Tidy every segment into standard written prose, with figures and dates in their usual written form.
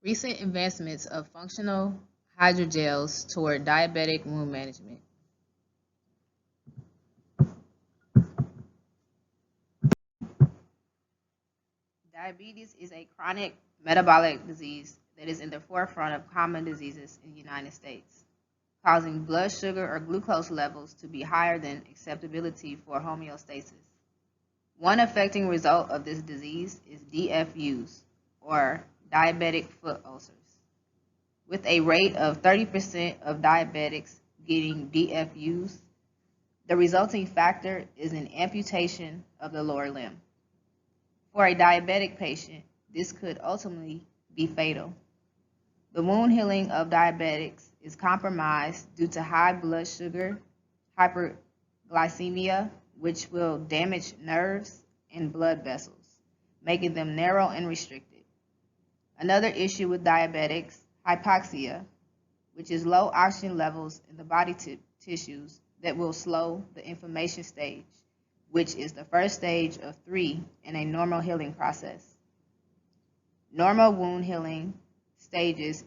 Recent advancements of functional hydrogels toward diabetic wound management. Diabetes is a chronic metabolic disease that is in the forefront of common diseases in the United States, causing blood sugar or glucose levels to be higher than acceptability for homeostasis. One affecting result of this disease is DFUs, or diabetic foot ulcers. With a rate of 30% of diabetics getting DFUs, the resulting factor is an amputation of the lower limb. For a diabetic patient, this could ultimately be fatal. The wound healing of diabetics is compromised due to high blood sugar, hyperglycemia, which will damage nerves and blood vessels, making them narrow and restricted. Another issue with diabetics, hypoxia, which is low oxygen levels in the body tissues that will slow the inflammation stage, which is the first stage of 3 in a normal healing process. Normal wound healing stages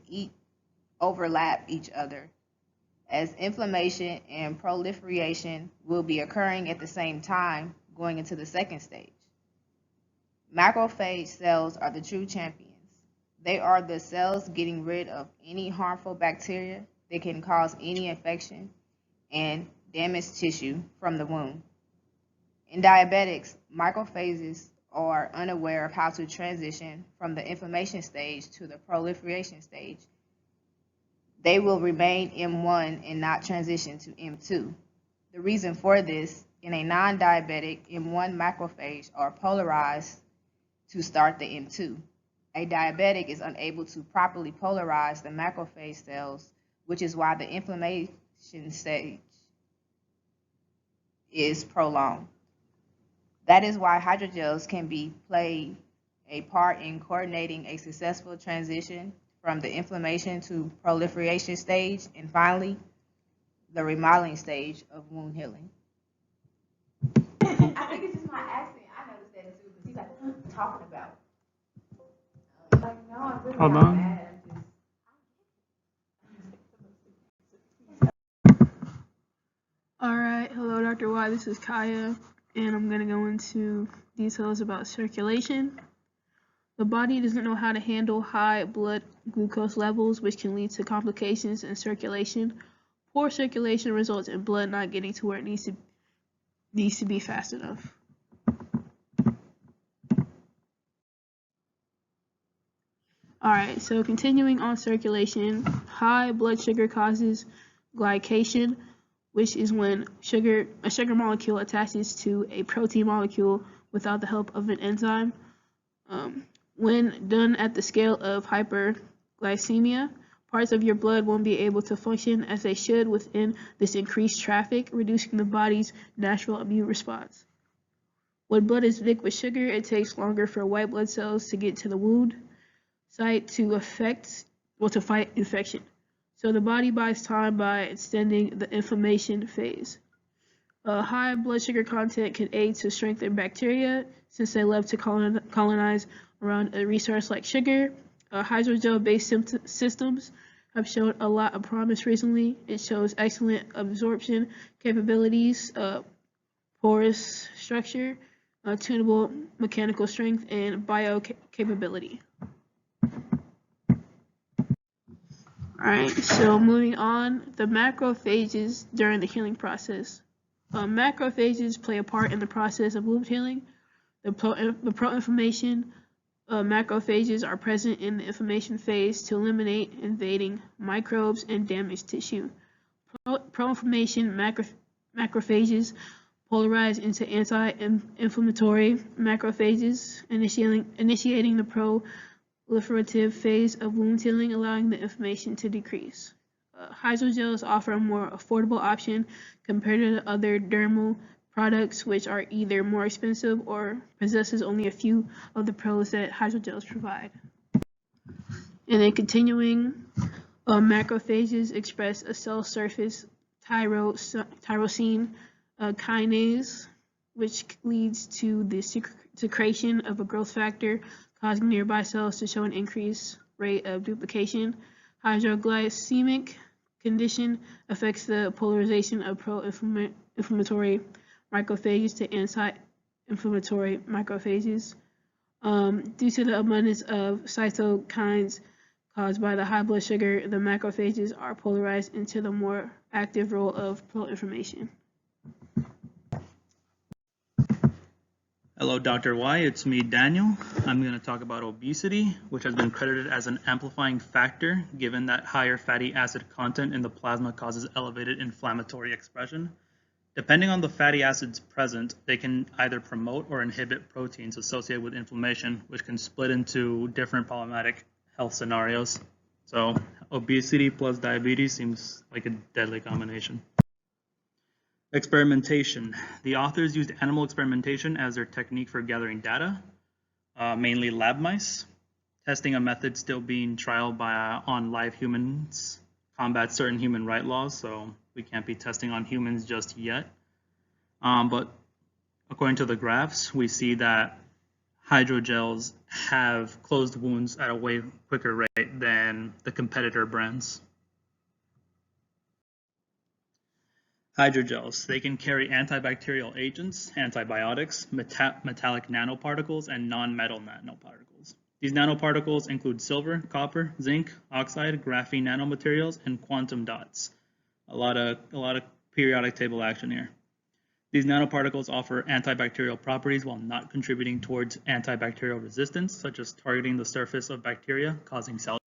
overlap each other, as inflammation and proliferation will be occurring at the same time going into the second stage. Macrophage cells are the true champions. They are the cells getting rid of any harmful bacteria that can cause any infection and damage tissue from the wound. In diabetics, macrophages are unaware of how to transition from the inflammation stage to the proliferation stage. They will remain M1 and not transition to M2. The reason for this, in a non-diabetic, M1 macrophage are polarized to start the M2. A diabetic is unable to properly polarize the macrophage cells, which is why the inflammation stage is prolonged. That is why hydrogels can play a part in coordinating a successful transition from the inflammation to proliferation stage, and finally, the remodeling stage of wound healing. I think it's just my accent. I noticed that too, because he's like, what are you talking about? Like, no, I'm really Hold not on. mad. Alright, hello Dr. Y, this is Kaya, and I'm going to go into details about circulation. The body doesn't know how to handle high blood glucose levels, which can lead to complications in circulation. Poor circulation results in blood not getting to where it needs to be fast enough. Alright, so continuing on circulation, high blood sugar causes glycation, which is when a sugar molecule attaches to a protein molecule without the help of an enzyme. When done at the scale of hyperglycemia, parts of your blood won't be able to function as they should within this increased traffic, reducing the body's natural immune response. When blood is thick with sugar, it takes longer for white blood cells to get to the wound site to fight infection. So the body buys time by extending the inflammation phase. High blood sugar content can aid to strengthen bacteria since they love to colonize around a resource like sugar. Hydrogel-based systems have shown a lot of promise recently. It shows excellent absorption capabilities, porous structure, tunable mechanical strength, and bio-capability. Alright, so moving on, the macrophages during the healing process. Macrophages play a part in the process of wound healing. The pro-inflammation macrophages are present in the inflammation phase to eliminate invading microbes and damaged tissue. Pro-inflammation macrophages polarize into anti-inflammatory macrophages, initiating the proliferative phase of wound healing, allowing the inflammation to decrease. Hydrogels offer a more affordable option compared to other dermal products, which are either more expensive or possesses only a few of the pros that hydrogels provide. And then continuing, macrophages express a cell surface tyrosine kinase, which leads to the secretion of a growth factor, causing nearby cells to show an increase rate of duplication. Hydroglycemic condition affects the polarization of pro-inflammatory macrophages to anti-inflammatory macrophages. Due to the abundance of cytokines caused by the high blood sugar, the macrophages are polarized into the more active role of pro-inflammation. Hello, Dr. Y. It's me, Daniel. I'm going to talk about obesity, which has been credited as an amplifying factor given that higher fatty acid content in the plasma causes elevated inflammatory expression. Depending on the fatty acids present, they can either promote or inhibit proteins associated with inflammation, which can split into different problematic health scenarios. So obesity plus diabetes seems like a deadly combination. Experimentation. The authors used animal experimentation as their technique for gathering data, mainly lab mice. Testing a method still being trialed on live humans combats certain human rights laws, so we can't be testing on humans just yet. But according to the graphs, we see that hydrogels have closed wounds at a way quicker rate than the competitor brands. Hydrogels. They can carry antibacterial agents, antibiotics, metallic nanoparticles, and non-metal nanoparticles. These nanoparticles include silver, copper, zinc, oxide, graphene nanomaterials, and quantum dots. A lot of periodic table action here. These nanoparticles offer antibacterial properties while not contributing towards antibacterial resistance, such as targeting the surface of bacteria, causing cell.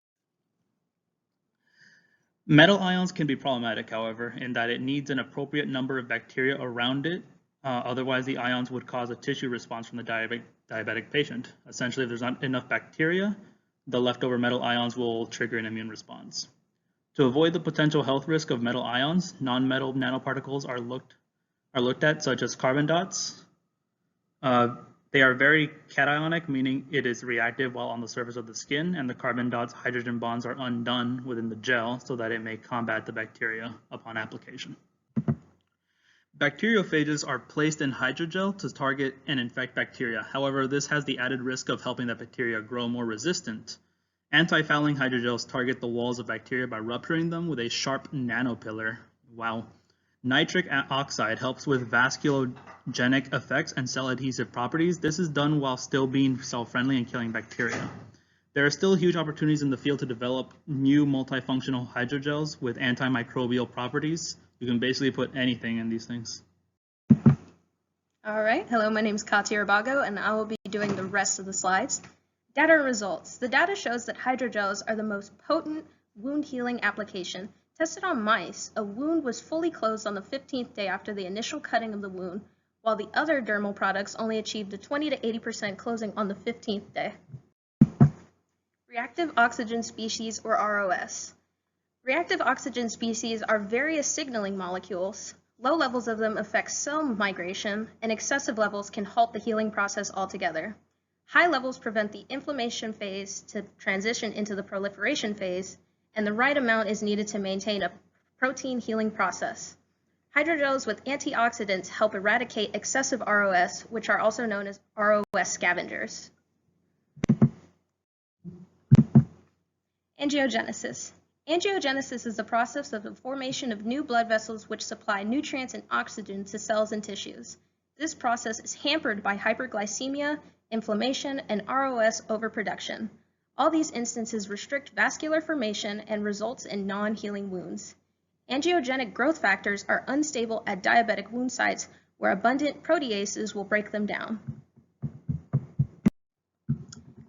Metal ions can be problematic, however, in that it needs an appropriate number of bacteria around it. Otherwise, the ions would cause a tissue response from the diabetic patient. Essentially, if there's not enough bacteria, the leftover metal ions will trigger an immune response. To avoid the potential health risk of metal ions, non-metal nanoparticles are looked at, such as carbon dots. They are very cationic, meaning it is reactive while on the surface of the skin, and the carbon dots' hydrogen bonds are undone within the gel so that it may combat the bacteria upon application. Bacteriophages are placed in hydrogel to target and infect bacteria. However, this has the added risk of helping the bacteria grow more resistant. Anti-fouling hydrogels target the walls of bacteria by rupturing them with a sharp nanopillar. Wow. Nitric oxide helps with vasculogenic effects and cell adhesive properties. This is done while still being cell-friendly and killing bacteria. There are still huge opportunities in the field to develop new multifunctional hydrogels with antimicrobial properties. You can basically put anything in these things. All right, hello, my name is Katya Rabago, and I will be doing the rest of the slides. Data and results. The data shows that hydrogels are the most potent wound healing application. Tested on mice, a wound was fully closed on the 15th day after the initial cutting of the wound, while the other dermal products only achieved a 20 to 80% closing on the 15th day. Reactive oxygen species, or ROS. Reactive oxygen species are various signaling molecules. Low levels of them affect cell migration, and excessive levels can halt the healing process altogether. High levels prevent the inflammation phase to transition into the proliferation phase, and the right amount is needed to maintain a protein healing process. Hydrogels with antioxidants help eradicate excessive ROS, which are also known as ROS scavengers. Angiogenesis. Angiogenesis is the process of the formation of new blood vessels which supply nutrients and oxygen to cells and tissues. This process is hampered by hyperglycemia, inflammation, and ROS overproduction. All these instances restrict vascular formation and results in non-healing wounds. Angiogenic growth factors are unstable at diabetic wound sites where abundant proteases will break them down.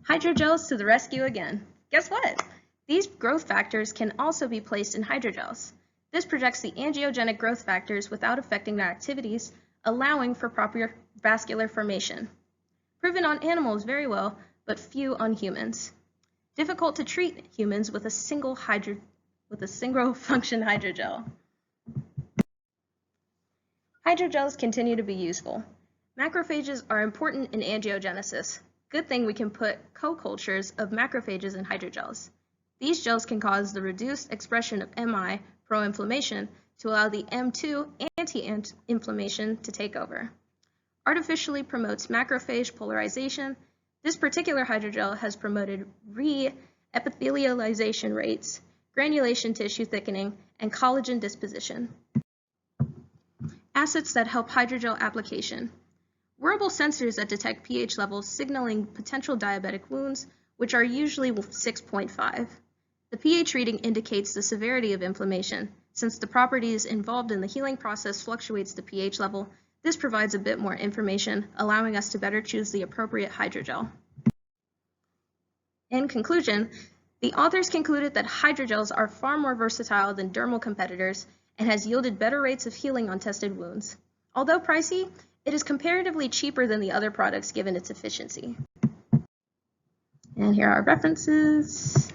Hydrogels to the rescue again. Guess what? These growth factors can also be placed in hydrogels. This projects the angiogenic growth factors without affecting their activities, allowing for proper vascular formation. Proven on animals very well, but few on humans. Difficult to treat humans with a single function hydrogel. Hydrogels continue to be useful. Macrophages are important in angiogenesis. Good thing we can put co-cultures of macrophages in hydrogels. These gels can cause the reduced expression of MI, pro-inflammation, to allow the M2, anti-inflammation, to take over. Artificially promotes macrophage polarization. This particular hydrogel has promoted epithelialization rates, granulation tissue thickening, and collagen disposition. Assets that help hydrogel application. Wearable sensors that detect pH levels signaling potential diabetic wounds, which are usually 6.5. The pH reading indicates the severity of inflammation. Since the properties involved in the healing process fluctuates the pH level, this provides a bit more information, allowing us to better choose the appropriate hydrogel. In conclusion, the authors concluded that hydrogels are far more versatile than dermal competitors and has yielded better rates of healing on tested wounds. Although pricey, it is comparatively cheaper than the other products given its efficiency. And here are references.